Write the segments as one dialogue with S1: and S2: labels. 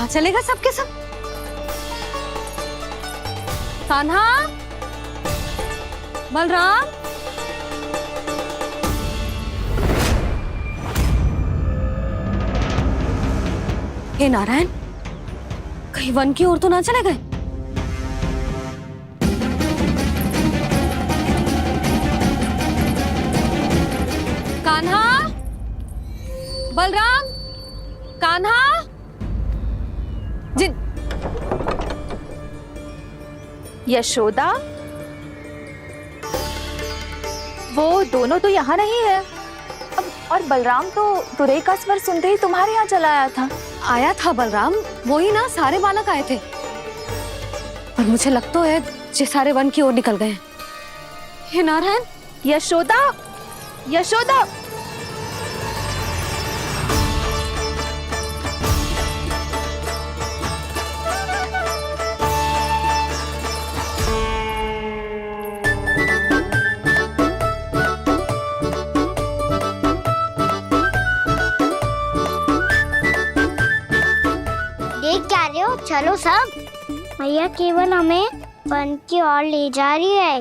S1: कहाँ चले गए सबके सब? कान्हा, बलराम, हे नारायण, कहीं वन की ओर तो ना चले गए? कान्हा, बलराम, कान्हा, जिन
S2: यशोदा, वो दोनों तो यहाँ नहीं है। अब और बलराम तो तुरई का स्वर सुनते ही तुम्हारे यहाँ चला आया था।
S1: आया था बलराम, वो ही ना सारे बालक आए थे। पर मुझे लगता है ये सारे वन की ओर निकल गए। हे नारायण,
S2: यशोदा, यशोदा,
S3: चलो सब, भैया केवल हमें वन की ओर ले जा रही है।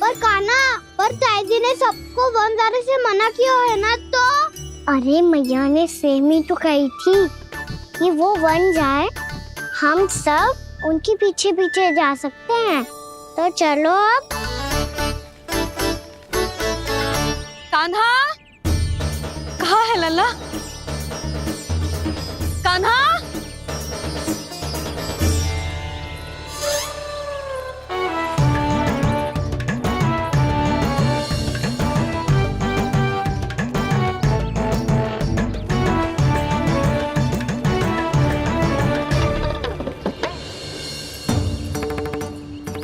S3: पर कान्हा, पर ताईजी ने सबको वन जाने से मना किया है ना तो? अरे मैया ने सेम ही तो कही थी कि वो वन जाए, हम सब उनके पीछे पीछे जा सकते हैं। तो चलो अब।
S1: कान्हा, कहाँ है लल्ला? कान्हा,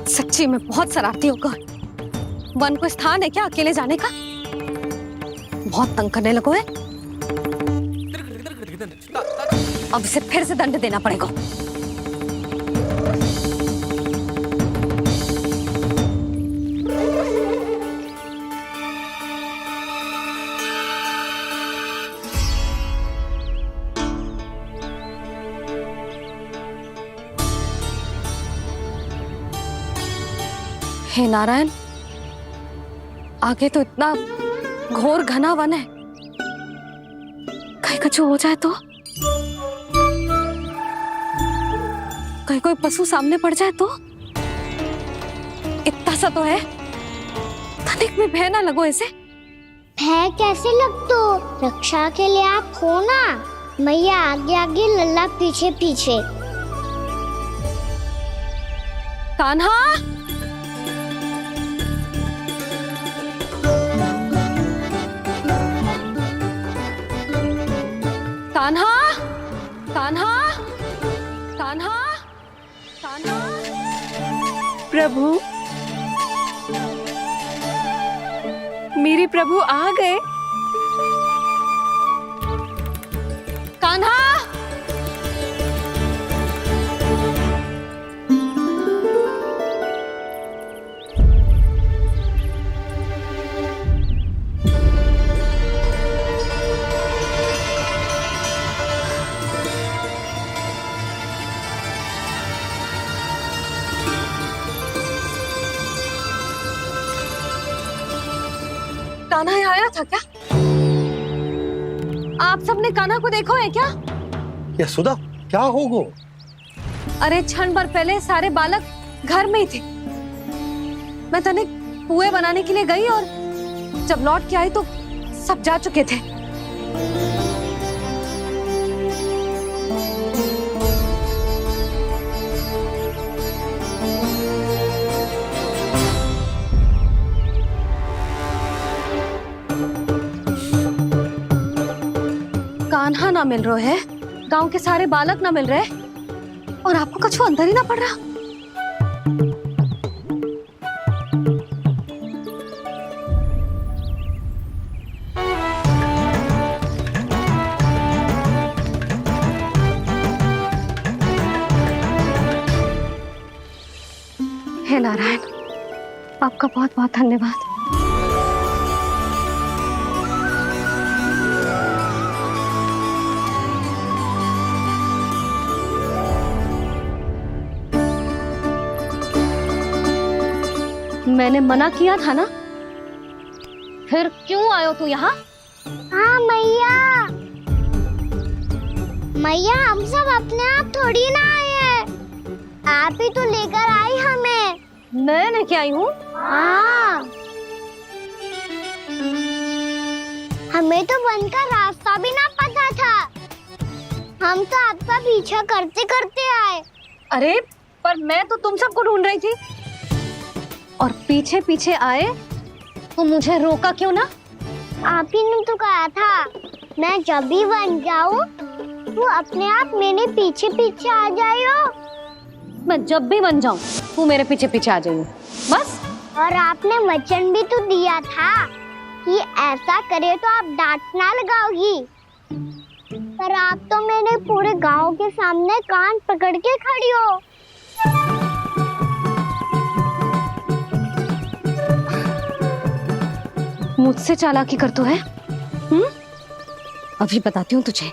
S1: सच्ची में बहुत शरारती होगा। वन को स्थान है क्या अकेले जाने का? बहुत तंग करने लगो है। अब इसे फिर से दंड देना पड़ेगा। हे नारायण, आगे तो इतना घोर घना वन है, कहीं कुछ हो जाए तो? कहीं कोई पशु सामने पड़ जाए तो? इतना सा तो है, तनिक में भय ना लगो इसे।
S3: भय कैसे लग तो? रक्षा के लिए आप हो ना। मैया आगे आगे, लल्ला पीछे पीछे।
S1: कान्हा, कान्हा, कान्हा, कान्हा, कान्हा।
S2: प्रभु, मेरे प्रभु आ गए।
S1: कान्हा, कान्हा यहाँ आया था क्या? आप सबने कान्हा को देखो है क्या?
S4: यशोदा, क्या होगो?
S1: अरे क्षण भर पहले सारे बालक घर में ही थे। मैं तनिक पुए बनाने के लिए गई और जब लौट के आई तो सब जा चुके थे। कान्हा ना मिल रहे है, गांव के सारे बालक ना मिल रहे, और आपको कछु अंदर ही ना पड़ रहा। हे नारायण, आपका बहुत बहुत धन्यवाद। मैंने मना किया था ना, फिर क्यों आयो तू यहाँ?
S3: हाँ मैया, मैया हम सब अपने आप थोड़ी ना आए हैं, आप ही तो लेकर आई हमें।
S1: मैंने क्या आई हूँ?
S3: हाँ, हमें तो वन का रास्ता भी ना पता था, हम तो आपका पीछा करते करते आए।
S1: अरे पर मैं तो तुम सबको ढूंढ रही थी, और पीछे पीछे आए तो मुझे रोका क्यों ना?
S3: आप ही ने तो कहा था मैं जब भी बन जाऊं तो अपने आप मेरे पीछे पीछे आ जाइयो।
S1: मैं जब भी बन जाऊं तू मेरे पीछे पीछे आ जाइयो, बस।
S3: और आपने वचन भी तो दिया था कि ऐसा करे तो आप डांट ना लगाओगी, पर आप तो मेरे पूरे गांव के सामने कान पकड़ के खड़ी हो।
S1: मुझसे चालाकी कर तो है? अभी बताती हूँ तुझे।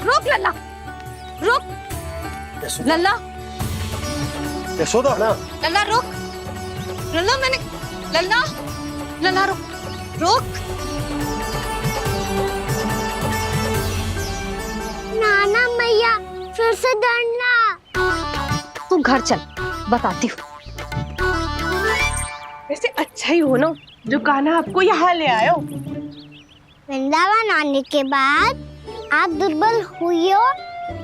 S1: रुक लल्ला, रुक लल्ला,
S4: यशोदा ना,
S1: लल्ला रुक, लल्ला मैंने, लल्ला, लल्ला रुक, रुक।
S3: नाना मैया फिर से डरना।
S1: तू घर चल, बताती हूँ।
S5: वैसे अच्छा ही हो ना जो कान्हा आपको यहाँ ले आयो।
S3: वृंदावन आने के बाद आप दुर्बल हुई हो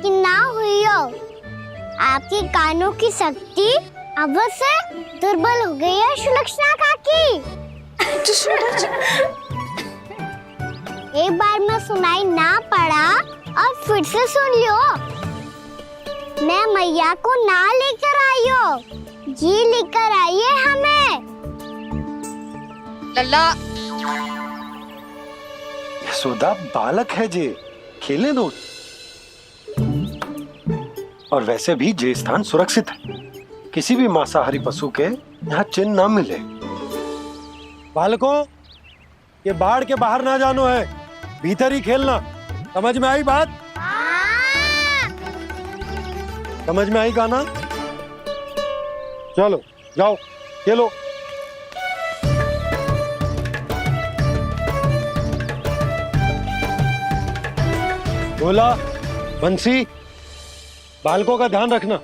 S3: कि ना हुई हो, आपके कानों की शक्ति अब से दुर्बल हो गई है सुलक्षणा काकी। एक बार में सुनाई ना पड़ा और फिर से सुन लियो। मैं मैया को ना लेकर आई हो, जी लेकर आई है हमें।
S1: लल्ला,
S4: यशोदा बालक है जे, खेलने दो। और वैसे भी जे स्थान सुरक्षित है, किसी भी मांसाहारी पशु के यहाँ चिन्ह ना मिले। बालकों, ये बाढ़ के बाहर ना जानो है, भीतर ही खेलना। समझ में आई बात? समझ में आई गाना? चलो जाओ खेलो। बोला बंसी, बालकों का ध्यान रखना।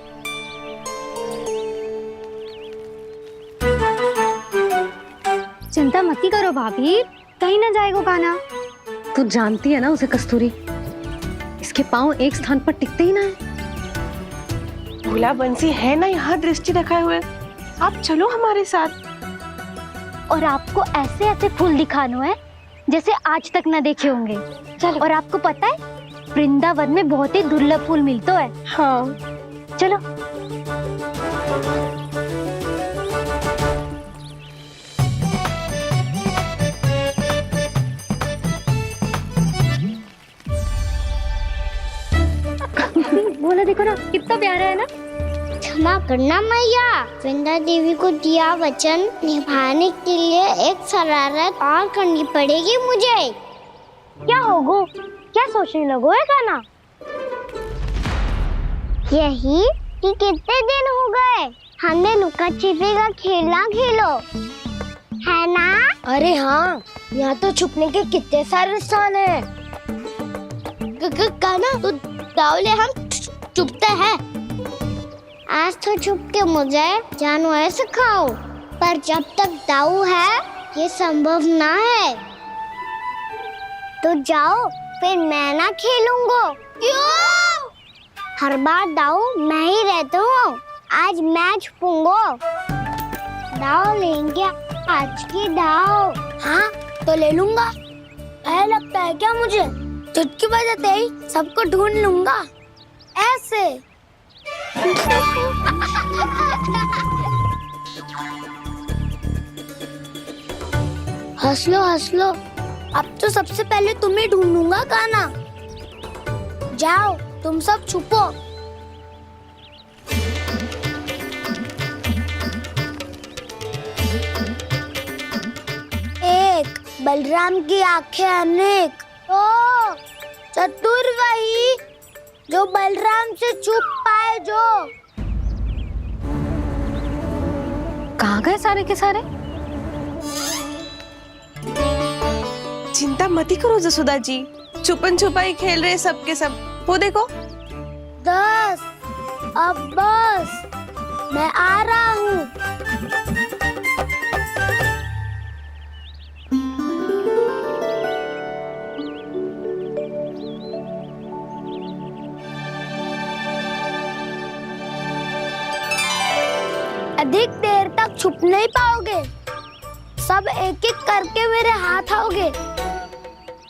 S1: चिंता मत करो भाभी, कहीं ना जाएगा कान्हा। तू जानती है ना उसे कस्तूरी, इसके पांव एक स्थान पर टिकते ही ना है।
S5: भोला बंसी है ना यहाँ दृष्टि रखाए हुए, आप चलो हमारे साथ।
S3: और आपको ऐसे ऐसे फूल दिखानो है जैसे आज तक न देखे होंगे। चलो। और आपको पता है वृंदावन में बहुत ही दुर्लभ फूल मिलते हैं।
S5: हाँ
S3: चलो।
S1: बोला देखो ना कितना प्यारा है ना।
S3: क्षमा करना मैया, वृंदा देवी को दिया वचन निभाने के लिए एक शरारत और करनी पड़ेगी मुझे। क्या होगो? क्या सोचने लगो है कान्हा? यही कि कितने दिन हो गए हमने लुका छिपी का खेलना खेलो, है ना? अरे हाँ, यहाँ तो छुपने के कितने सारे स्थान है। कान्हा तो दावले हम छुपते हैं। आज तो छुप के मुझे जानवर सिखाओ, पर जब तक दाऊ है ये संभव ना है। तो जाओ, फिर मैं ना खेलूंगा। क्यों? हर बार दाऊ मैं ही रहता हूँ, आज मैं छुपूंगा। दाऊ लेंगे आज की दाऊ। हाँ तो ले लूंगा। ऐसा लगता है क्या मुझे? चुटकी बजाते ही सबको ढूंढ लूंगा ऐसे। हंस लो, अब तो सबसे पहले तुम्हें ढूंढूंगा कान्हा। जाओ तुम सब छुपो। एक बलराम की आंखें अनेक, तो चतुर वही जो बलराम से छुप पाए। जो
S1: कहाँ गए सारे के सारे?
S5: चिंता मत करो जसोदा जी, छुपन छुपाई खेल रहे सब के सब। वो देखो।
S3: 10 अब बस, मैं आ रहा हूँ। अधिक देर तक छुप नहीं पाओगे, सब एक एक करके मेरे हाथ आओगे।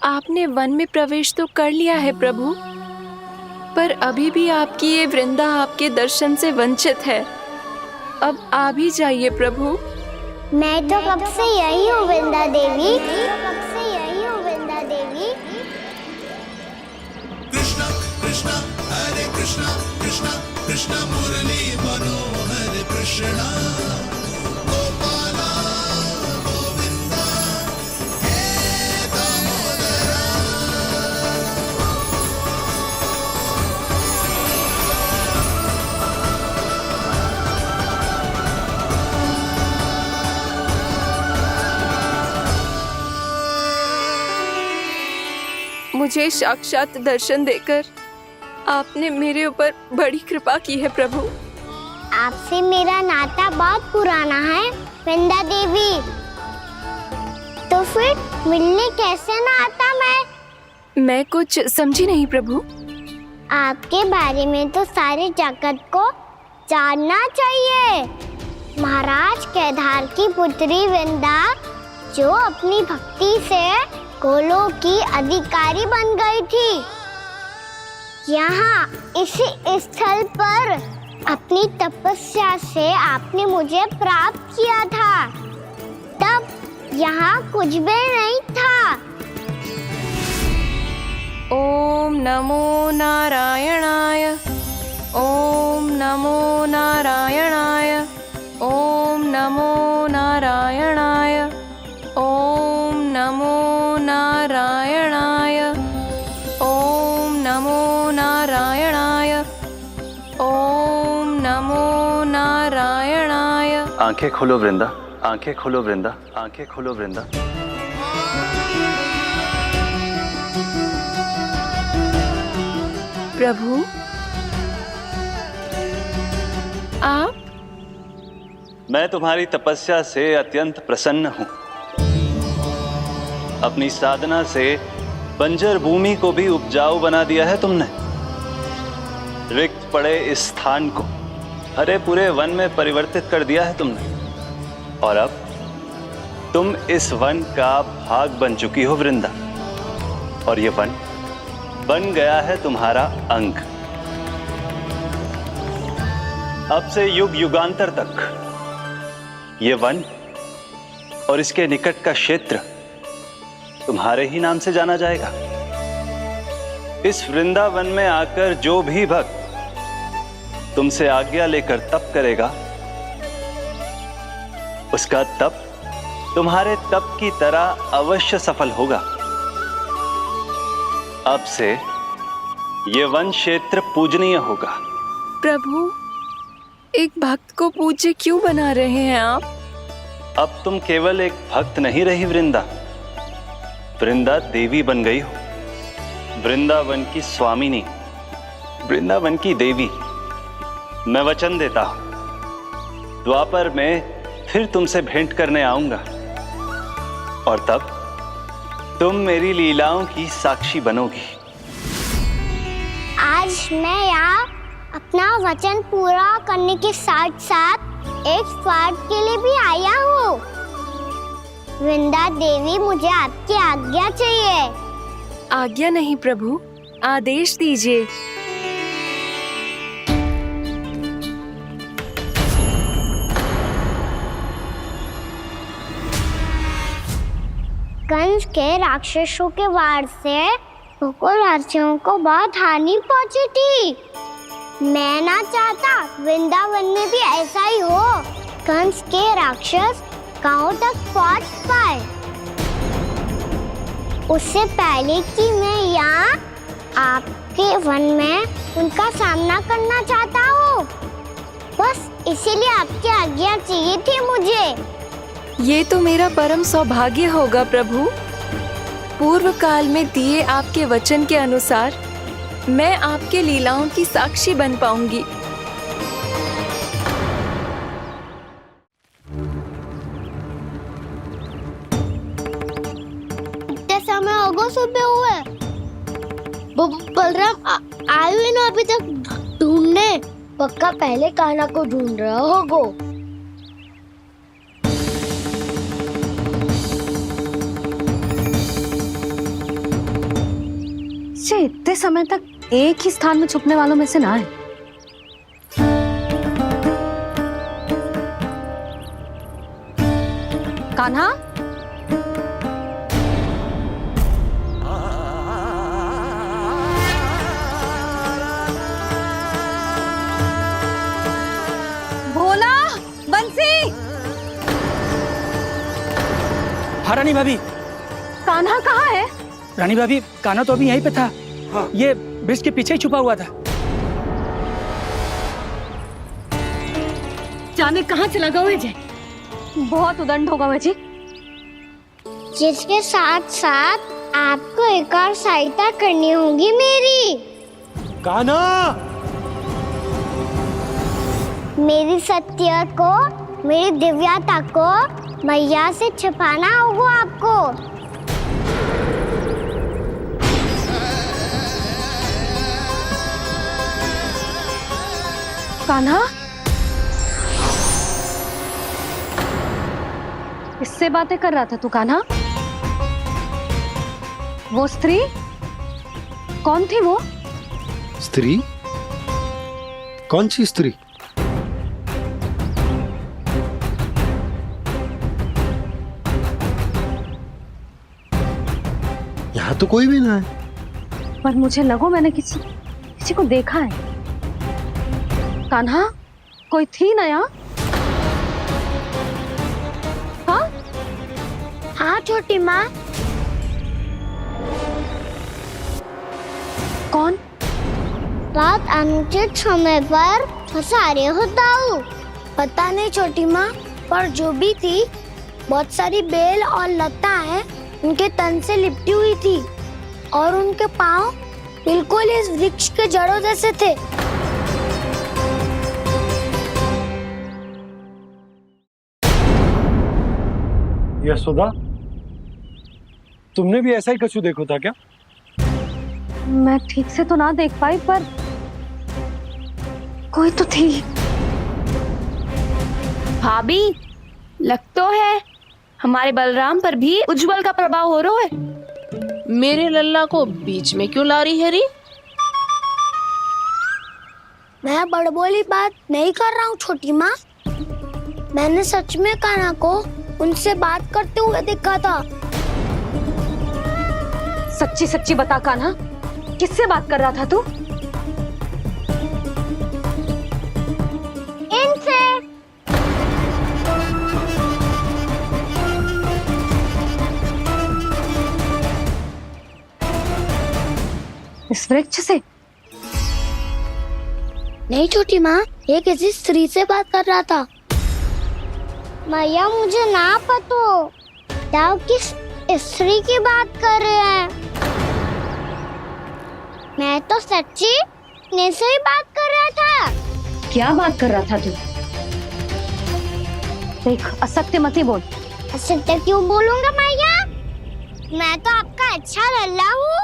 S6: आपने वन में प्रवेश तो कर लिया है प्रभु, पर अभी भी आपकी ये वृंदा आपके दर्शन से वंचित है। अब आप ही जाइए प्रभु।
S3: मैं तो कब से यही हूँ वृंदा देवी, कब से यही हूँ वृंदा देवी।
S7: कृष्णा कृष्णा हरे कृष्णा कृष्णा कृष्णा मुरली मनोहर कृष्णा गोपाला गोविंदा हे दामोदरा।
S6: मुझे साक्षात दर्शन देकर आपने मेरे ऊपर बड़ी कृपा की है प्रभु।
S3: आपसे मेरा नाता बहुत पुराना है वृंदा देवी, तो फिर मिलने कैसे ना आता
S6: मैं कुछ समझी नहीं प्रभु।
S3: आपके बारे में तो सारे जगत को जानना चाहिए। महाराज केदार की पुत्री वृंदा, जो अपनी भक्ति से गोलों की अधिकारी बन गई थी, यहाँ इसी स्थल पर अपनी तपस्या से आपने मुझे प्राप्त किया था। तब यहाँ कुछ भी नहीं था।
S6: ओम नमो नारायणाय, ओम नमो नारायणाय, ओम नमो नारायणाय, ओम नमो नारायणाय, ओम नमो नारायणाय, ओम नमो नारायणाय।
S8: आंखें खोलो वृंदा, आंखें खोलो वृंदा, आंखें खोलो वृंदा।
S6: प्रभु आप?
S8: मैं तुम्हारी तपस्या से अत्यंत प्रसन्न हूं। अपनी साधना से बंजर भूमि को भी उपजाऊ बना दिया है तुमने। रिक्त पड़े इस स्थान को हरे पूरे वन में परिवर्तित कर दिया है तुमने। और अब तुम इस वन का भाग बन चुकी हो वृंदा, और ये वन बन गया है तुम्हारा अंग। अब से युग युगांतर तक ये वन और इसके निकट का क्षेत्र तुम्हारे ही नाम से जाना जाएगा। इस वृंदावन में आकर जो भी भक्त तुमसे आज्ञा लेकर तप करेगा, उसका तप तुम्हारे तप की तरह अवश्य सफल होगा। अब से ये वन क्षेत्र पूजनीय होगा।
S6: प्रभु, एक भक्त को पूज्य क्यों बना रहे हैं आप?
S8: अब तुम केवल एक भक्त नहीं रही वृंदा, वृंदा देवी बन गई हो। वृंदावन की स्वामिनी, वृंदावन की देवी। मैं वचन देता हूं, द्वापर में फिर तुमसे भेंट करने आऊंगा, और तब तुम मेरी लीलाओं की साक्षी बनोगी।
S3: आज मैं यहाँ अपना वचन पूरा करने के साथ साथ एक स्वार्थ के लिए भी आया हूँ। वृंदा देवी, मुझे आपकी आज्ञा चाहिए।
S6: आज्ञा नहीं प्रभु, आदेश दीजिए।
S3: कंस के राक्षसों के वार से गोकुलवासियों को बहुत हानि पहुंची थी। मैं ना चाहता वृंदावन में भी ऐसा ही हो। कंस के राक्षस गांव तक पहुंच पाए, उससे पहले कि मैं यहाँ आपके वन में उनका सामना करना चाहता हूँ। बस इसीलिए आपकी आज्ञा चाहिए थी मुझे।
S6: ये तो मेरा परम सौभाग्य होगा प्रभु। पूर्व काल में दिए आपके वचन के अनुसार मैं आपके लीलाओं की साक्षी बन पाऊंगी।
S3: इतने समय होगा सुबह हुए, बलराम आए हुए ना अभी तक ढूंढने। पक्का पहले कान्हा को ढूंढ रहा होगा।
S1: इतने समय तक एक ही स्थान में छुपने वालों में से ना है। कान्हा, भोला, बंसी।
S9: हाँ रानी भाभी।
S1: कान्हा कहाँ है?
S9: रानी भाभी, कान्हा तो अभी यहीं पे था। हाँ। ये ब्रिज के पीछे ही छुपा हुआ था।
S1: जाने कहाँ चला गया है? बहुत उदंड होगा मुझे।
S3: जिसके साथ साथ आपको एक और सहायता करनी होगी मेरी।
S4: कान्हा,
S3: मेरी सत्य को, मेरी दिव्यता को मैया से छिपाना होगा आपको।
S1: कान्हा, किससे बातें कर रहा था तू कान्हा? वो स्त्री कौन थी? वो
S4: स्त्री? कौन सी स्त्री? यहाँ तो कोई भी ना है।
S1: पर मुझे लगो मैंने किसी को देखा है। कान्हा, कोई थी ना यहाँ? हाँ?
S3: हाँ छोटी माँ।
S1: कौन?
S3: रात अनुचित समय पर फंसा रहे हो ताऊ। पता नहीं छोटी माँ, पर जो भी थी बहुत सारी बेल और लताएं उनके तन से लिपटी हुई थी और उनके पांव बिल्कुल इस वृक्ष के जड़ों जैसे थे।
S4: यशोदा, तुमने भी ऐसा ही कछु देखो था क्या?
S1: मैं ठीक से तो ना देख पाई, पर कोई तो थी।
S2: भाभी, लग तो है हमारे बलराम पर भी उज्जवल का प्रभाव हो रहा है।
S5: मेरे लल्ला को बीच में क्यों ला रही है री?
S3: मैं बड़बोली बात नहीं कर रहा हूँ छोटी माँ। मैंने सच में कान्हा को उनसे बात करते हुए देखा था।
S1: सच्ची सच्ची बता कान्हा, किससे बात कर रहा था तू?
S3: इनसे।
S1: इस वृक्ष से?
S3: नहीं छोटी माँ, ये किसी स्त्री से बात कर रहा था। मैया मुझे ना पतो दाव किस स्त्री की बात कर रहे हैं। मैं तो सच्ची ने से ही बात कर रहा था।
S1: क्या बात कर रहा था तू? देख, असत्य मत ही बोल।
S3: असत्य क्यों बोलूंगा मैया? मैं तो आपका अच्छा लल्ला हूँ।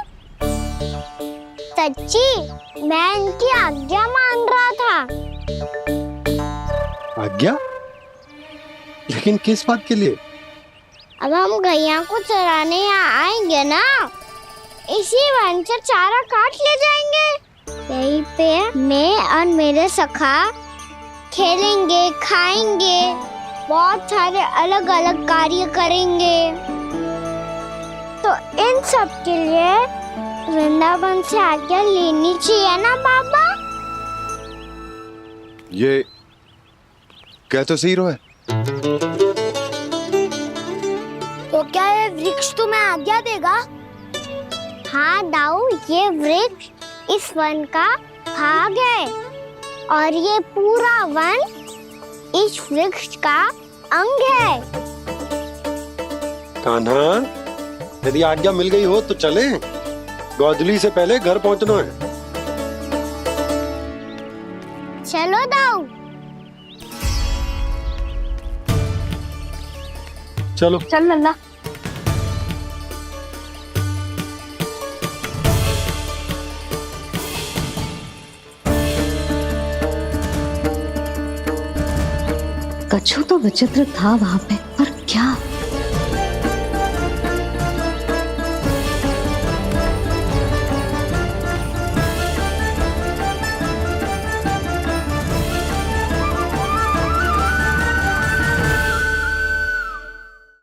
S3: सच्ची मैं इनकी आज्ञा मान रहा था।
S4: आज्ञा? लेकिन किस बात के लिए?
S3: अब हम गैया को चराने यहाँ आएंगे ना, इसी वन से चारा काट ले जाएंगे। यहीं पे मैं और मेरे सखा खेलेंगे, खाएंगे, बहुत सारे अलग अलग कार्य करेंगे। तो इन सब के लिए वृंदावन से आज्ञा लेनी चाहिए ना बाबा?
S10: ये क्या तो सही रो है।
S3: तो क्या ये वृक्ष तुम्हें आज्ञा देगा? हाँ दाऊ, ये वृक्ष इस वन का भाग है। और ये पूरा वन इस वृक्ष का अंग है।
S4: कान्हा, यदि आज्ञा मिल गई हो तो चलें। गोधूली से पहले घर पहुंचना है।
S3: चलो दाऊ।
S4: चलो।
S1: चल लल्ला। कछु तो विचित्र था वहां पे, पर क्या?